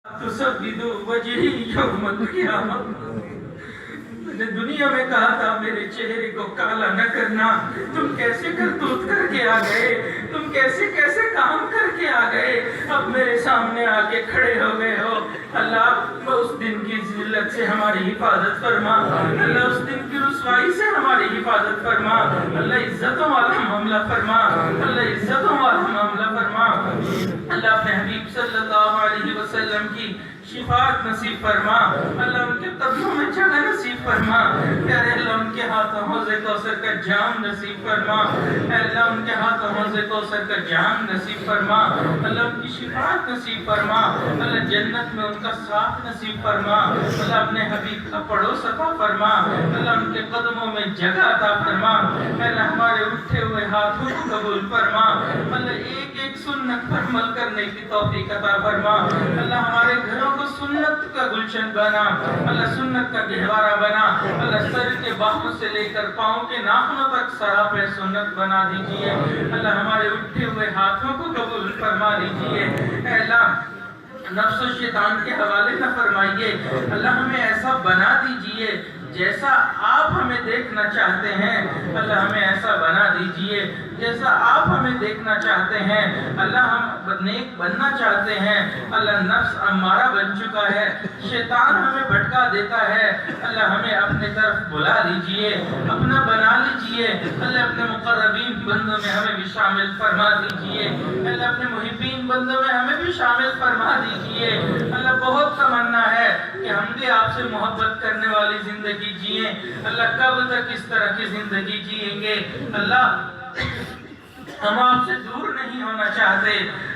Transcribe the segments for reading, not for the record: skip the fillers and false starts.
तुसब्बिदु वजही यौमल क़ियामा। मैंने दुनिया में कहा था मेरे चेहरे को काला न करना, तुम कैसे करतूत करके आ गए, तुम कैसे कैसे काम करके आ गए, अब मेरे सामने आके खड़े हो गए हो। अल्लाह उस दिन की जिल्लत से हमारी हिफाजत फरमा, अल्लाह उस दिन की रुसवाई से हमारी हिफाजत फरमा, अल्लाह इज्जतों वाला मामला फरमा, अल्लाह इज्जतों वाला मामला फरमा। अल्लाह अपने हबीब सल्लल्लाहु अलैहि वसल्लम की शिफात नसीब फरमा, अल्लाह उनके कदमों में जगह नसीब फरमा, प्यारे अल्लाह उनके हाथों हौज़े कौसर का जाम नसीब फरमा, अल्लाह उनके हाथों हौज़े कौसर का जाम नसीब फरमा, अल्लाह उनकी शिफात नसीब फरमा, अल्लाह जन्नत में उनका साथ नसीब फरमा, अल्लाह अपने हबीब का पड़ोस अता फरमा, अल्लाह उनके कदमों में जगह अता फरमा, अल्लाह हमारे उठे हुए हाथों को कबूल फरमा, अल्लाह एक एक सुन्नत पर अमल करने की तौफीक अता फरमा, अल्लाह हमारे घरों को सुन्नत का गुलशन बना, अल्लाह सुन्नत का गहवारा बना, अल्लाह सर के बाहों से लेकर पाँव के नाखूनों तक सरापे सुन्नत बना दीजिए, अल्लाह हमारे उठे हुए हाथों को कबूल फरमा लीजिए। अल्लाह नफ्स और शैतान के हवाले न फरमाइए, अल्लाह हमें ऐसा बना दीजिए जैसा आप हमें देखना चाहते हैं, अल्लाह हमें ऐसा बना दीजिए जैसा आप हमें देखना चाहते हैं, अल्लाह हम नेक बनना चाहते हैं, अल्लाह नफ्स हमारा बन चुका है, शैतान हमें भटका देता है, अल्लाह हमें अपने तरफ बुला लीजिए, अपना बना लीजिए, अल्लाह अपने मुक़र्रबीन बंदों में हमें भी शामिल फरमा दीजिए, अल्लाह अपने मुहिब्बीन बंदों में हमें भी शामिल फरमा दीजिए। अल्लाह बहुत तमन्ना है कि हम भी आपसे मोहब्बत करने वाली जिंदगी जिए, अल्लाह कब तक इस तरह की जिंदगी जिएंगे, अल्लाह हम आपसे दूर नहीं होना चाहते,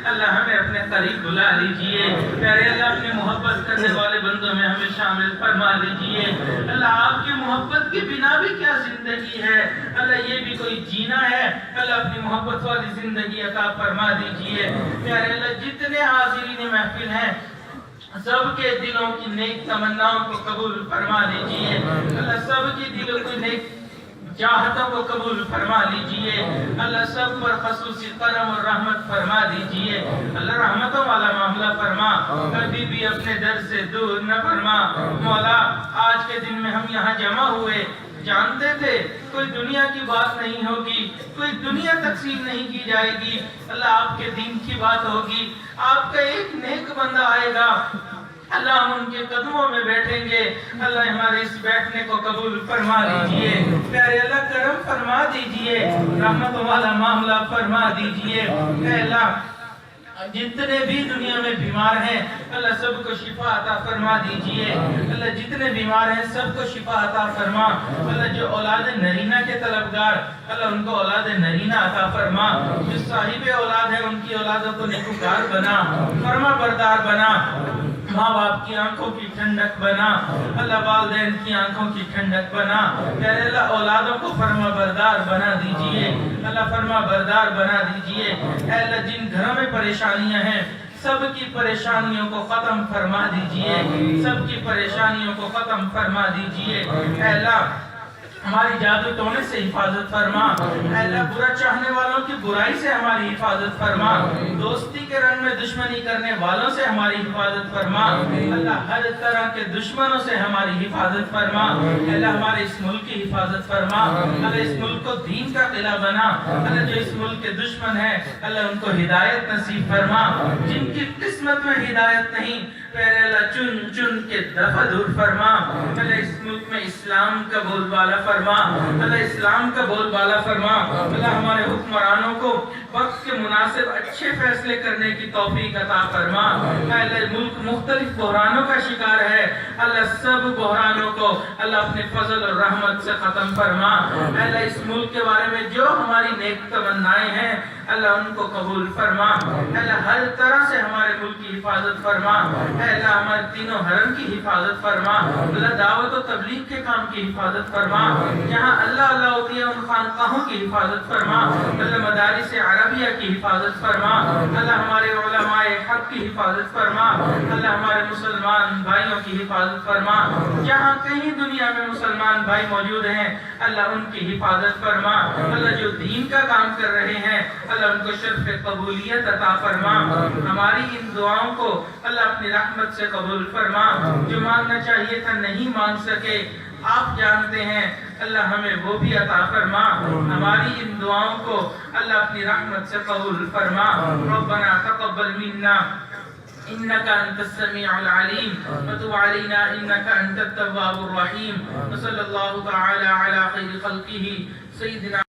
अल्लाह हमें अपने करीब बुला लीजिए, प्यारे अल्लाह अपनी मोहब्बत करने वाले बंदों में हमें शामिल फरमा लीजिए। अल्लाह आपकी मोहब्बत के बिना भी क्या जिंदगी है, अल्लाह ये भी कोई जीना है, अल्लाह अपनी मोहब्बत वाली जिंदगी अता फरमा दीजिए। प्यारे अल्लाह जितने हाज़िरीन महफिल हैं सबके दिलों की नेक तमन्नाओं को कबूल फरमा लीजिए, अल्लाह सबके दिलों की नेक चाहतों को कबूल फरमा लीजिए, अल्लाह सब पर खसूसी करम और रहमत फरमा दीजिए, अल्लाह रहमतों वाला मामला फरमा, कभी भी अपने दर से दूर न फरमा। मौला आज के दिन में हम यहाँ जमा हुए, जानते थे कोई दुनिया की बात नहीं होगी, कोई दुनिया तकसीम नहीं की जाएगी, अल्लाह आपके दीन की बात होगी, आपका एक नेक बंदा आएगा, अल्लाह हम उनके कदमों में बैठेंगे, अल्लाह हमारे इस बैठने को कबूल फरमा लीजिए, प्यारे अल्लाह करम फरमा दीजिए, रहमत वाला मामला फरमा दीजिए। अल्लाह जितने भी दुनिया में बीमार हैं अल्लाह सबको शिफा अता फरमा दीजिए, अल्लाह जितने बीमार हैं सबको शिफा अता फरमा, अल्लाह जो औलाद नरीना के तलबगार अल्लाह उनको औलाद नरीना अता फरमा, जो साहिब औलाद है उनकी औलादों को नेकुकार बना, फरमा बरदार बना, माँ बाप की आंखों की ठंडक बना, अल्लाह वालिदैन की आंखों की ठंडक बना, प्यारे अल्लाह औलादों को फरमा बरदार बना दीजिए, अल्लाह फरमा बरदार बना दीजिए। अल्लाह जिन घरों में परेशानियां हैं सबकी परेशानियों को खत्म फरमा दीजिए, सबकी परेशानियों को खत्म फरमा दीजिए। अल्लाह हमारी जादू टोने से हिफाजत फरमा, अल्लाह बुरा चाहने वालों की बुराई से हमारी हिफाजत फरमा, दोस्ती के रंग में दुश्मनी करने वालों से हमारी हिफाजत फरमा, अल्लाह हर तरह के दुश्मनों से हमारी हिफाजत फरमा, अल्लाह हमारे इस मुल्क की हिफाजत फरमा, अल्लाह इस मुल्क को दीन का किला बना, अल्लाह जो इस मुल्क के दुश्मन है अल्लाह उनको हिदायत नसीब फरमा, जिनकी किस्मत में हिदायत नहीं प्यारे अल्लाह चुन चुन के दफा दूर फरमा, अल्लाह इस मुल्क में इस्लाम का बोलबाला फरमा, अल्लाह इस्लाम का बोलबाला फरमा, अल्लाह हमारे हुक्मरानों को वक्त के मुनासिब अच्छे फैसले करने की तौफीक अता फरमा। अल्लाह मुल्क मुख्तलिफ बहरानों का शिकार है, अल्लाह सब बहरानों को अल्लाह अपने फजल और रहमत से खत्म फरमा, अल्लाह इस मुल्क के बारे में जो हमारी नेक तमन्नाएं हैं अल्लाह उनको कबूल फरमा, अल्लाह हर तरह से हमारे मुल्क की हिफाजत फरमा, अल्लाह हमारे तीनों हरम की हिफाजत फरमा, अल्लाह दावत और तबलीग के काम की हिफाजत फरमा, जहाँ अल्लाह अल्लाह होती है उन खानकाहों की हिफाजत फरमा, अल्लाह मदारिस अरबिया की हिफाजत फरमा, अल्लाह हमारे उलमाए हक की हिफाजत फरमा, अल्लाह हमारे मुसलमान भाइयों کی حفاظت فرما، جہاں کہیں دنیا میں مسلمان بھائی موجود ہیں اللہ ان کی حفاظت فرما، اللہ جو دین کا کام کر رہے ہیں اللہ ان کو شرف قبولیت عطا فرما، ہماری ان دعاؤں کو اللہ اپنی رحمت سے قبول فرما، جو مانگنا چاہیے تھا نہیں مانگ سکے آپ جانتے ہیں اللہ ہمیں وہ بھی عطا فرما، ہماری ان دعاؤں کو اللہ اپنی رحمت سے قبول فرما، ربنا تقبل منا انك انت السميع العليم وتب علينا انك انت التواب الرحيم، وصلى الله تعالى على خير خلقه سيدنا